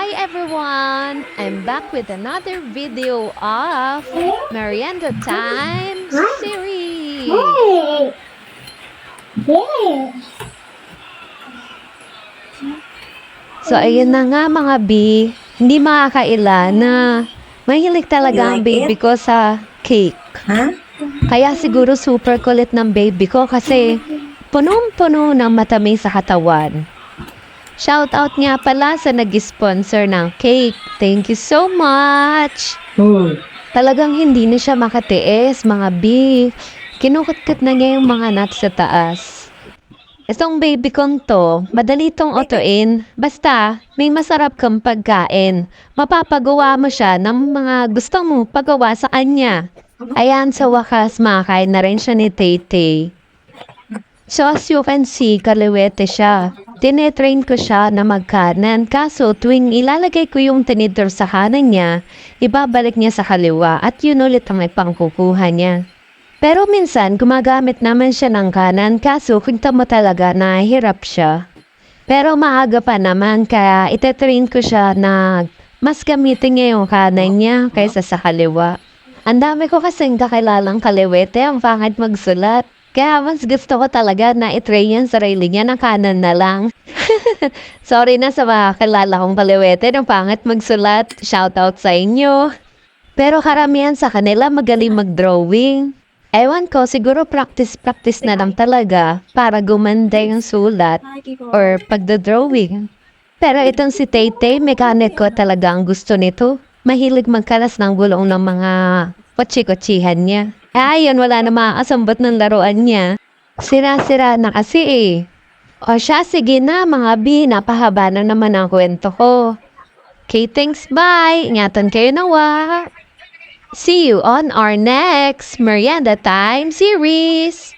Hi everyone! I'm back with another video of Merienda Time series. Hey! Yes! So ayun na nga mga B, hindi makakaila na mahilig talaga ang baby ko sa cake. Huh? Kaya siguro super kulit ng baby ko kasi punong-puno ng matamis sa katawan. Shoutout nga pala sa nag-sponsor ng cake. Thank you so much! Talagang hindi na siya makatiis, mga B. Kinukut-kut na niya yung mga nuts sa taas. Itong baby kong to, madali tong otuin. Basta, may masarap kang pagkain. Mapapagawa mo siya ng mga gusto mo pagawa sa kanya. Ayan, sa wakas, makain na rin siya ni Tay-Tay. So as you can see, kaliwete siya. Tinetrain ko siya na magkanan, kaso tuwing ilalagay ko yung tinidor sa kanan niya, ibabalik niya sa kaliwa at yun ulit ang ipangkukuha niya. Pero minsan, gumagamit naman siya ng kanan, kaso kita mo talaga na hirap siya. Pero maaga pa naman, kaya itetrain ko siya na mas gamitin niya yung kanan niya kaysa sa kaliwa. Ang dami ko kasing kakilalang kaliwete, ang pangit magsulat. Kaya mas gusto ko talaga na i-train yung sarili niya na kanan na lang. Sorry na sa mga kilala kong kaliwete ng pangit magsulat. Shoutout sa inyo. Pero karamihan sa kanila magaling mag-drawing. Ewan ko, siguro practice na lang talaga para gumanda yung sulat or pagda-drawing. Pero itong si Tay-Tay, mekaniko talaga ang gusto nito. Mahilig magkalas ng gulong ng mga kotsi-kotsihan niya. Ayun, wala na makakasambot ng laruan niya. Sira-sira na kasi eh. O siya, sige na mga B, napahaba na naman ang kwento ko. Okay, thanks, bye! Ingatan kayo nawa! See you on our next Merienda Time series!